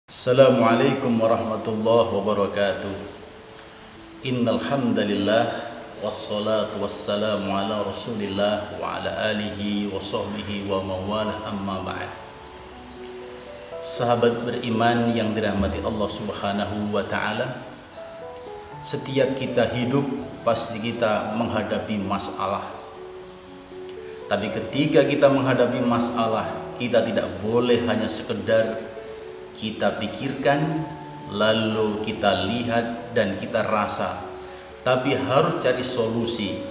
Assalamualaikum warahmatullahi wabarakatuh. Innal hamdalillah wassalatu wassalamu ala Rasulillah wa ala alihi wa sahbihi wa mawalah, amma ba'd. Sahabat beriman yang dirahmati Allah Subhanahu wa taala, setiap kita hidup pasti kita menghadapi masalah. Tapi ketika kita menghadapi masalah, kita tidak boleh hanya sekedar kita pikirkan, lalu kita lihat dan kita rasa, tapi harus cari solusi.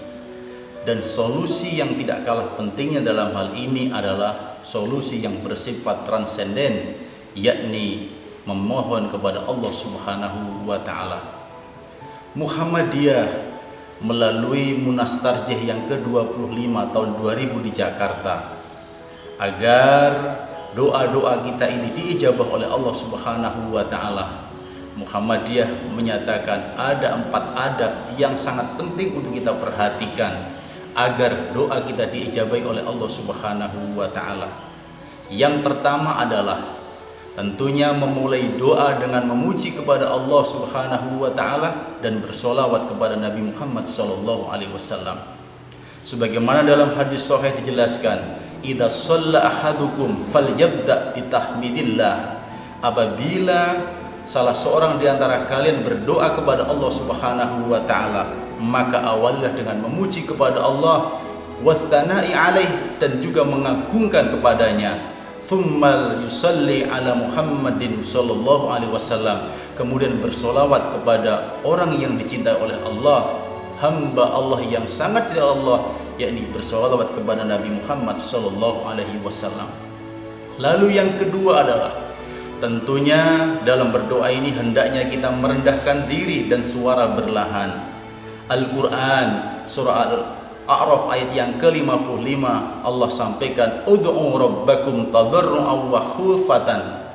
Dan solusi yang tidak kalah pentingnya dalam hal ini adalah solusi yang bersifat transenden, yakni memohon kepada Allah Subhanahu wa taala. Muhammadiyah melalui Munas Tarjih yang ke-25 tahun 2000 di Jakarta, agar doa-doa kita ini diijabah oleh Allah Subhanahu wa taala. Muhammadiyah menyatakan ada 4 adab yang sangat penting untuk kita perhatikan agar doa kita diijabahi oleh Allah Subhanahu wa taala. Yang pertama adalah tentunya memulai doa dengan memuji kepada Allah Subhanahu wa taala dan bersolawat kepada Nabi Muhammad sallallahu alaihi wasallam. Sebagaimana dalam hadis sahih dijelaskan, idza shalla ahadukum falyabda bitahmidillah. Apabila salah seorang di antara kalian berdoa kepada Allah Subhanahu wa taala, maka awallah dengan memuji kepada Allah, watsana'i alaih, dan juga mengagungkan kepadanya. Tsummal yusalli ala Muhammadin sallallahu alaihi wasallam, kemudian bersolawat kepada orang yang dicintai oleh Allah, hamba Allah yang sangat dicintai Allah, yakni bersolawat kepada Nabi Muhammad sallallahu alaihi wasallam. Lalu yang kedua adalah tentunya dalam berdoa ini hendaknya kita merendahkan diri dan suara berlahan. Al-Quran surah Al-A'raf ayat yang ke-55 Allah sampaikan, ud'u rabbakum tadarru'an wa khufatan.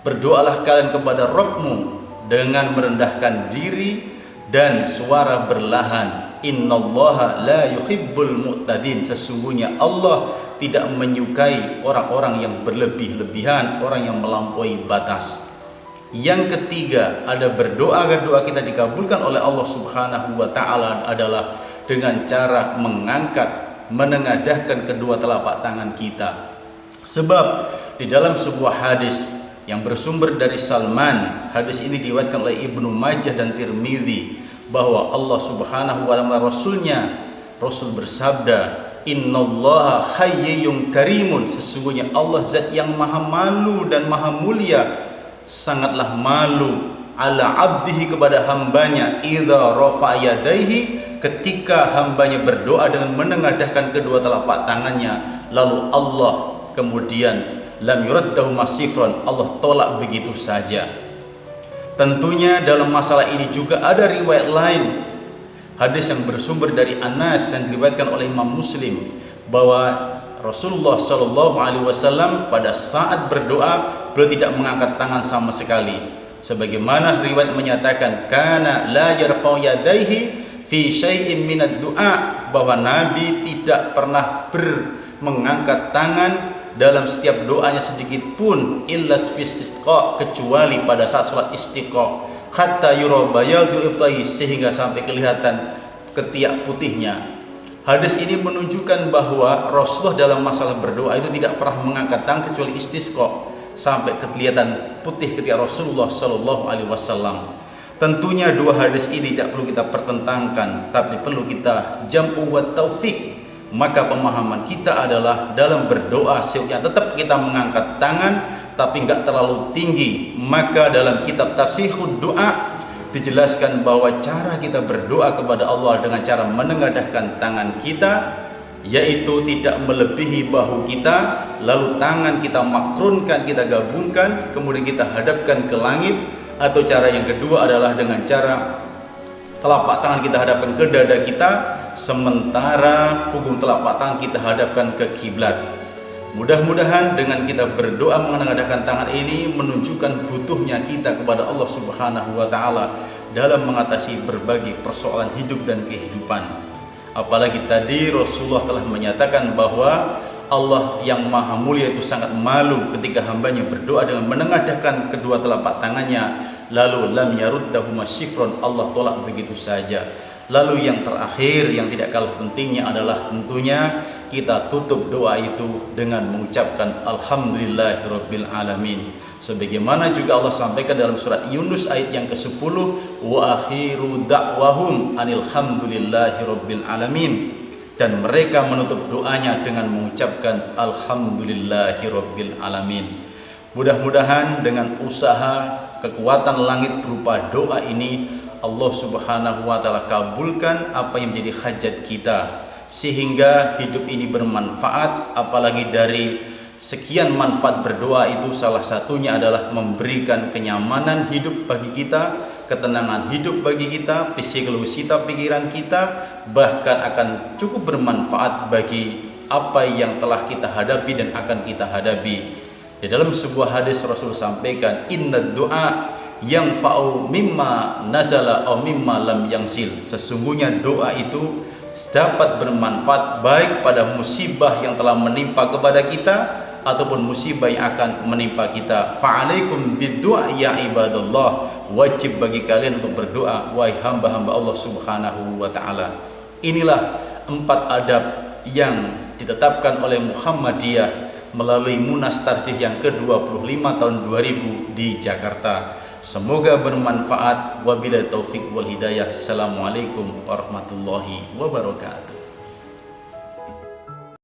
Berdoalah kalian kepada Rabbmu dengan merendahkan diri dan suara berlahan. Innallaha la yuhibbul mu'tadin. Sesungguhnya Allah tidak menyukai orang-orang yang berlebih-lebihan, orang yang melampaui batas. Yang ketiga, ada berdoa agar doa kita dikabulkan oleh Allah Subhanahu wa taala adalah dengan cara menengadahkan kedua telapak tangan kita. Sebab di dalam sebuah hadis yang bersumber dari Salman, hadis ini diriwayatkan oleh Ibnu Majah dan Tirmidzi, bahwa Allah Subhanahu wa taala Rasul bersabda, innallaha hayyun karimun. Sesungguhnya Allah zat yang maha malu dan maha mulia, sangatlah malu ala abdihi, kepada hambanya, idza rafa yadaihi, ketika hambanya berdoa dengan menengadahkan kedua telapak tangannya, lalu Allah kemudian lam yuraddahu masifran, Allah tolak begitu saja. Tentunya dalam masalah ini juga ada riwayat lain, hadis yang bersumber dari Anas yang diriwayatkan oleh Imam Muslim, bahwa Rasulullah Shallallahu Alaihi Wasallam pada saat berdoa beliau tidak mengangkat tangan sama sekali. Sebagaimana riwayat menyatakan, kana la yarfa'u yadaihi fi syai'in minad du'a, bahwa Nabi tidak pernah mengangkat tangan dalam setiap doanya sedikit pun, illa istisqa, kecuali pada saat sholat istiqa, hatta yura bayadu ibtahi, sehingga sampai kelihatan ketiak putihnya. Hadis ini menunjukkan bahwa Rasulullah dalam masalah berdoa itu tidak pernah mengangkat tangan kecuali istisqa, sampai kelihatan putih ketiak Rasulullah sallallahu alaihi wasallam. Tentunya dua hadis ini tidak perlu kita pertentangkan, tapi perlu kita jam'u wa taufik. Maka pemahaman kita adalah dalam berdoa seyogyanya tetap kita mengangkat tangan, tapi enggak terlalu tinggi. Maka dalam kitab Tasihud Doa dijelaskan bahwa cara kita berdoa kepada Allah dengan cara menengadahkan tangan kita, yaitu tidak melebihi bahu kita, lalu tangan kita makrunkan, kita gabungkan, kemudian kita hadapkan ke langit. Atau cara yang kedua adalah dengan cara telapak tangan kita hadapkan ke dada kita, sementara punggung telapak tangan kita hadapkan ke kiblat. Mudah-mudahan dengan kita berdoa menengadahkan tangan ini menunjukkan butuhnya kita kepada Allah Subhanahu wa taala dalam mengatasi berbagai persoalan hidup dan kehidupan. Apalagi tadi Rasulullah telah menyatakan bahwa Allah yang maha mulia itu sangat malu ketika hambanya berdoa dengan menengadahkan kedua telapak tangannya, lalu lam yaruddahuma syifron, Allah tolak begitu saja. Lalu yang terakhir yang tidak kalah pentingnya adalah tentunya kita tutup doa itu dengan mengucapkan alhamdulillahirabbil alamin. Sebagaimana juga Allah sampaikan dalam surat Yunus ayat yang ke-10, wa akhiru da'wahum anil hamdulillahirabbil alamin. Dan mereka menutup doanya dengan mengucapkan alhamdulillahirabbil alamin. Mudah-mudahan dengan usaha kekuatan langit berupa doa ini, Allah Subhanahu wa taala kabulkan apa yang menjadi hajat kita, sehingga hidup ini bermanfaat. Apalagi dari sekian manfaat berdoa itu, salah satunya adalah memberikan kenyamanan hidup bagi kita, ketenangan hidup bagi kita, psikologis kita, pikiran kita, bahkan akan cukup bermanfaat bagi apa yang telah kita hadapi dan akan kita hadapi. Di dalam sebuah hadis Rasul sampaikan, inna doa yang fa'u mimma nazala atau mimma lam yangsil. Sesungguhnya doa itu dapat bermanfaat baik pada musibah yang telah menimpa kepada kita ataupun musibah yang akan menimpa kita. Fa'alaikum biddu'a ya ibadallah, wajib bagi kalian untuk berdoa wahai hamba-hamba Allah Subhanahu wa taala. Inilah 4 adab yang ditetapkan oleh Muhammadiyah melalui Munas Tardih yang ke-25 tahun 2000 di Jakarta. Semoga bermanfaat. Wabillahi taufik wal hidayah. Assalamualaikum warahmatullahi wabarakatuh.